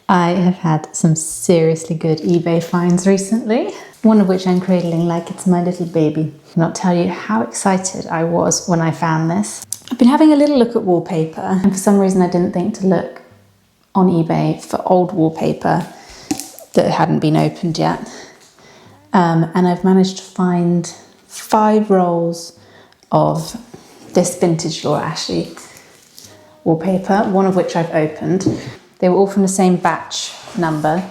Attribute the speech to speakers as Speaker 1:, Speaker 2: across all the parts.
Speaker 1: I have had some seriously good eBay finds recently, one of which I'm cradling like it's my little baby. I'll not tell you how excited I was when I found this. I've been having a little look at wallpaper, and for some reason I didn't think to look on eBay for old wallpaper that hadn't been opened yet. And I've managed to find 5 rolls of this vintage Laura Ashley wallpaper, one of which I've opened. They were all from the same batch number.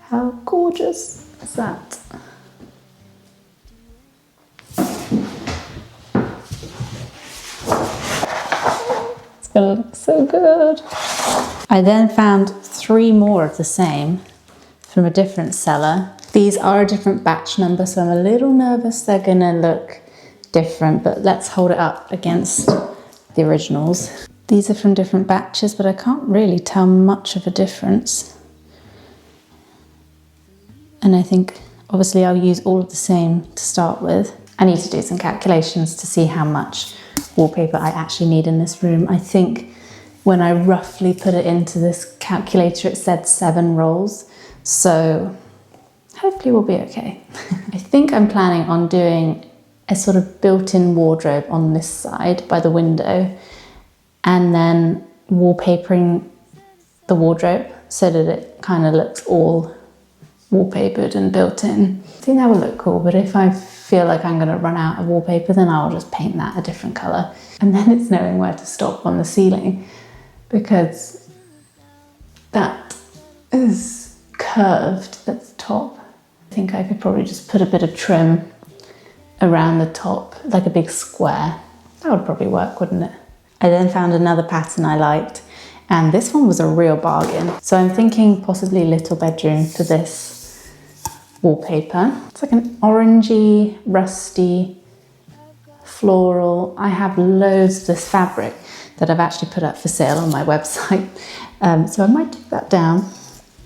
Speaker 1: How gorgeous is that? It's gonna look so good. I then found 3 more of the same from a different seller. These are a different batch number, so I'm a little nervous they're gonna look different, but let's hold it up against the originals. These are from different batches, but I can't really tell much of a difference. And I think obviously I'll use all of the same to start with. I need to do some calculations to see how much wallpaper I actually need in this room. I think when I roughly put it into this calculator, it said 7 rolls. So hopefully we'll be okay. I think I'm planning on doing a sort of built-in wardrobe on this side by the window, and then wallpapering the wardrobe so that it kind of looks all wallpapered and built in. I think that would look cool, but if I feel like I'm going to run out of wallpaper, then I'll just paint that a different colour. And then it's knowing where to stop on the ceiling, because that is curved at the top. I think I could probably just put a bit of trim around the top, like a big square. That would probably work, wouldn't it? I then found another pattern I liked, and this one was a real bargain. So I'm thinking possibly little bedroom for this wallpaper. It's like an orangey, rusty, floral. I have loads of this fabric that I've actually put up for sale on my website. So I might take that down.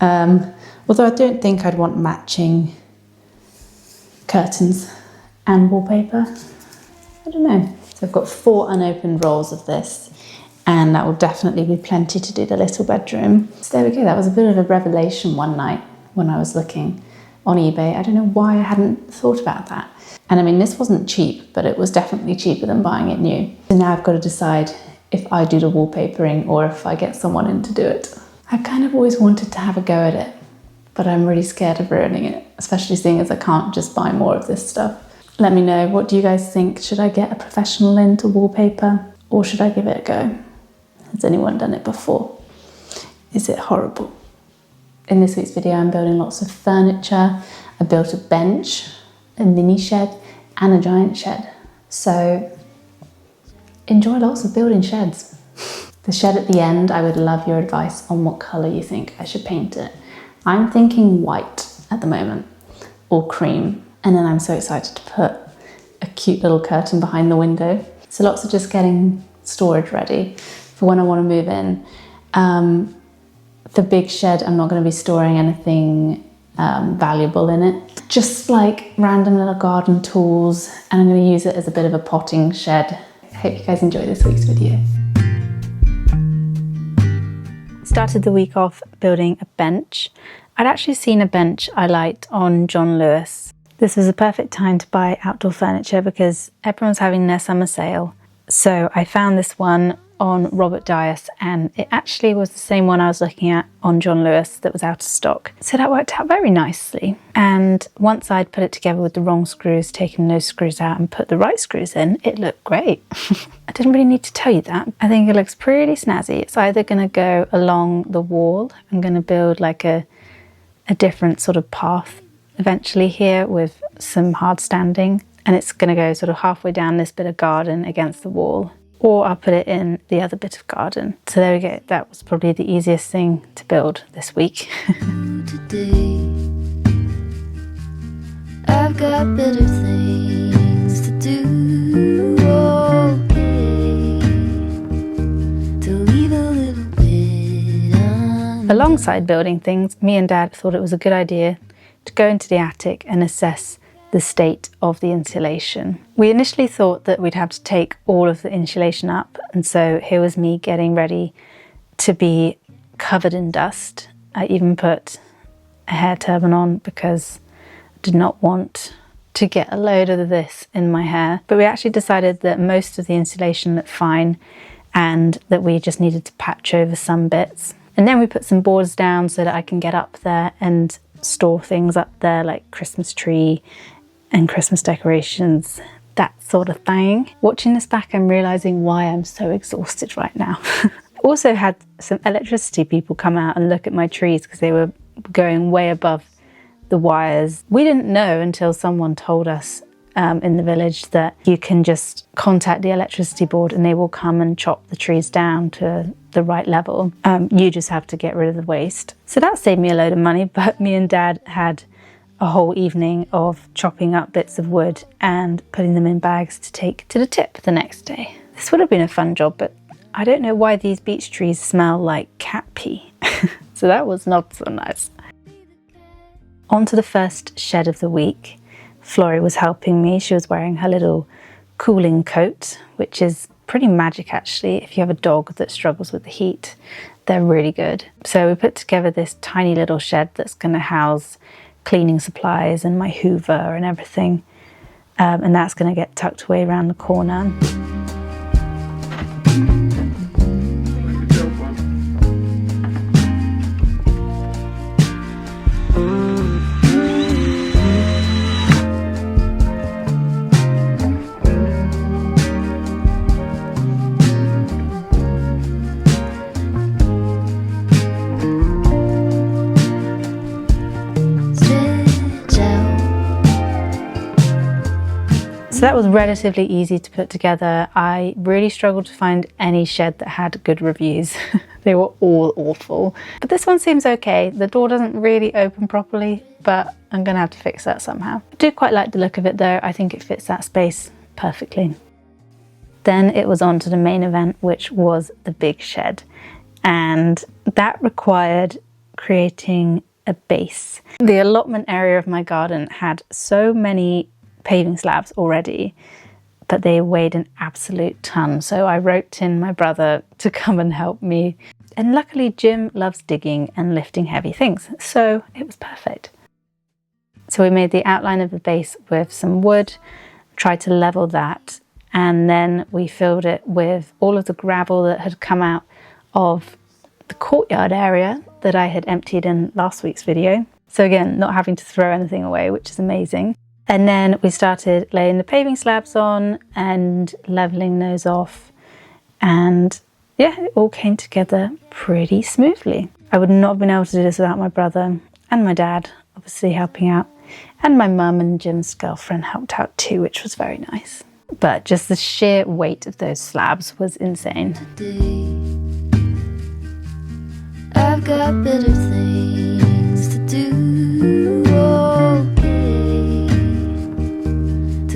Speaker 1: Although I don't think I'd want matching curtains and wallpaper. I don't know. So I've got 4 unopened rolls of this, and that will definitely be plenty to do the little bedroom. So there we go. That was a bit of a revelation one night when I was looking on eBay. I don't know why I hadn't thought about that. And I mean, this wasn't cheap, but it was definitely cheaper than buying it new. So now I've got to decide if I do the wallpapering or if I get someone in to do it. I've kind of always wanted to have a go at it, but I'm really scared of ruining it, especially seeing as I can't just buy more of this stuff. Let me know, what do you guys think? Should I get a professional in to wallpaper, or should I give it a go? Has anyone done it before? Is it horrible? In this week's video, I'm building lots of furniture. I built a bench, a mini shed, and a giant shed. So enjoy lots of building sheds. The shed at the end, I would love your advice on what colour you think I should paint it. I'm thinking white at the moment, or cream. And then I'm so excited to put a cute little curtain behind the window. So lots of just getting storage ready for when I want to move in. The big shed, I'm not going to be storing anything valuable in it. Just like random little garden tools, and I'm going to use it as a bit of a potting shed. I hope you guys enjoy this week's video. Started the week off building a bench. I'd actually seen a bench I liked on John Lewis. This was a perfect time to buy outdoor furniture because everyone's having their summer sale. So I found this one on Robert Dias, and it actually was the same one I was looking at on John Lewis that was out of stock. So that worked out very nicely. And once I'd put it together with the wrong screws, taken those screws out and put the right screws in, it looked great. I didn't really need to tell you that. I think it looks pretty snazzy. It's either going to go along the wall. I'm going to build like a different sort of path eventually here with some hard standing, and it's going to go sort of halfway down this bit of garden against the wall, or I'll put it in the other bit of garden. So there we go. That was probably the easiest thing to build this week. Today, I've got better things to do. Okay, to leave a little bit on. Alongside building things, me and Dad thought it was a good idea to go into the attic and assess the state of the insulation. We initially thought that we'd have to take all of the insulation up, and so here was me getting ready to be covered in dust. I even put a hair turban on because I did not want to get a load of this in my hair. But we actually decided that most of the insulation looked fine and that we just needed to patch over some bits. And then we put some boards down so that I can get up there and store things up there, like Christmas tree and Christmas decorations, that sort of thing. Watching this back, I'm realizing why I'm so exhausted right now. Also had some electricity people come out and look at my trees because they were going way above the wires. We didn't know until someone told us in the village that you can just contact the electricity board and they will come and chop the trees down to the right level. You just have to get rid of the waste. So that saved me a load of money, but me and Dad had a whole evening of chopping up bits of wood and putting them in bags to take to the tip the next day. This would have been a fun job, but I don't know why these beech trees smell like cat pee. So that was not so nice. On to the first shed of the week. Florrie was helping me. She was wearing her little cooling coat, which is pretty magic actually. If you have a dog that struggles with the heat, they're really good. So we put together this tiny little shed that's going to house cleaning supplies and my Hoover and everything. And that's going to get tucked away around the corner. So that was relatively easy to put together. I really struggled to find any shed that had good reviews. They were all awful. But this one seems okay. The door doesn't really open properly, but I'm gonna have to fix that somehow. I do quite like the look of it though. I think it fits that space perfectly. Then it was on to the main event, which was the big shed. And that required creating a base. The allotment area of my garden had so many paving slabs already, but they weighed an absolute ton. So I roped in my brother to come and help me. And luckily Jim loves digging and lifting heavy things, so it was perfect. So we made the outline of the base with some wood, tried to level that, and then we filled it with all of the gravel that had come out of the courtyard area that I had emptied in last week's video. So again, not having to throw anything away, which is amazing. And then we started laying the paving slabs on and leveling those off. And yeah, it all came together pretty smoothly. I would not have been able to do this without my brother and my dad, obviously helping out. And my mum and Jim's girlfriend helped out too, which was very nice. But just the sheer weight of those slabs was insane. I've got better things to do.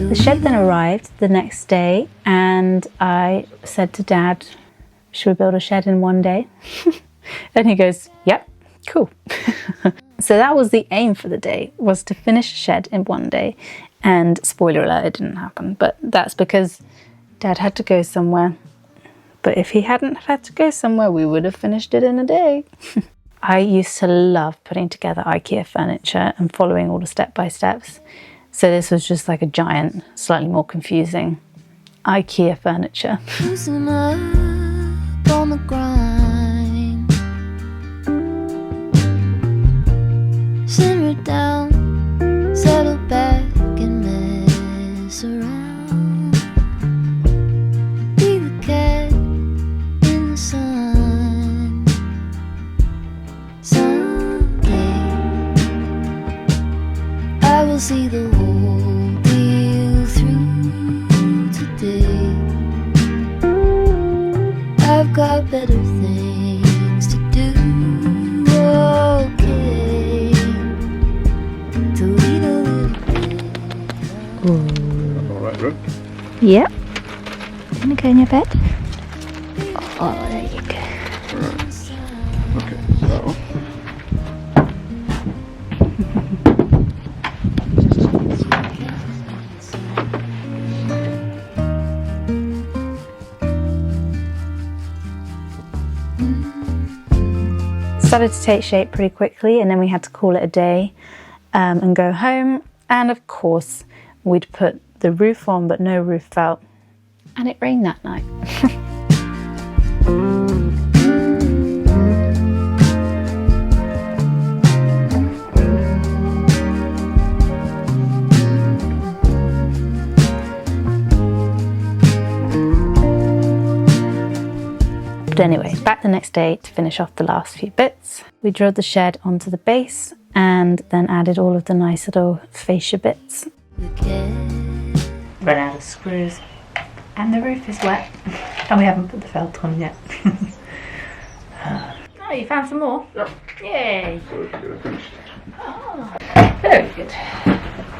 Speaker 1: The shed then arrived the next day and I said to Dad, should we build a shed in one day? And he goes, yep, cool. So that was the aim for the day, was to finish a shed in one day. And spoiler alert, it didn't happen, but that's because Dad had to go somewhere. But if he hadn't had to go somewhere, we would have finished it in a day. I used to love putting together IKEA furniture and following all the step-by-steps. So this was just like a giant, slightly more confusing IKEA furniture. Losing up on the grind. Simmer down, settle back and mess around. Be the cat in the sun. Someday I will see the whole deal through today. I've got better things to do. Okay, to lead a little bit.
Speaker 2: All right, Brooke?
Speaker 1: Yep. Gonna go in your bed? Oh, there you go.
Speaker 2: All right. Okay, so.
Speaker 1: started to take shape pretty quickly, and then we had to call it a day and go home. And of course, we'd put the roof on, but no roof felt. And it rained that night. But anyway, back the next day to finish off the last few bits. We drilled the shed onto the base and then added all of the nice little fascia bits. Run out of screws and the roof is wet and we haven't put the felt on yet. Oh, you found some more?
Speaker 2: Yep.
Speaker 1: Yay!
Speaker 2: So we can get it finished.
Speaker 1: Oh, very good.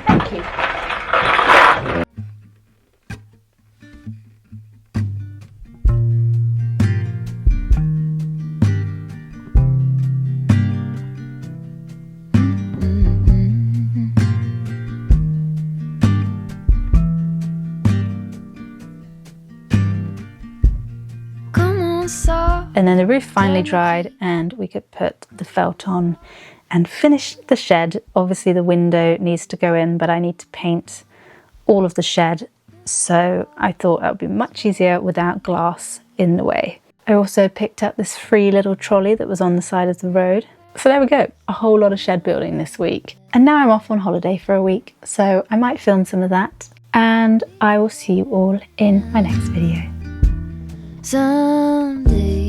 Speaker 1: Thank you. And then the roof finally dried and we could put the felt on and finish the shed. Obviously the window needs to go in, but I need to paint all of the shed. So I thought that would be much easier without glass in the way. I also picked up this free little trolley that was on the side of the road. So there we go, a whole lot of shed building this week. And now I'm off on holiday for a week, so I might film some of that. And I will see you all in my next video.
Speaker 3: Someday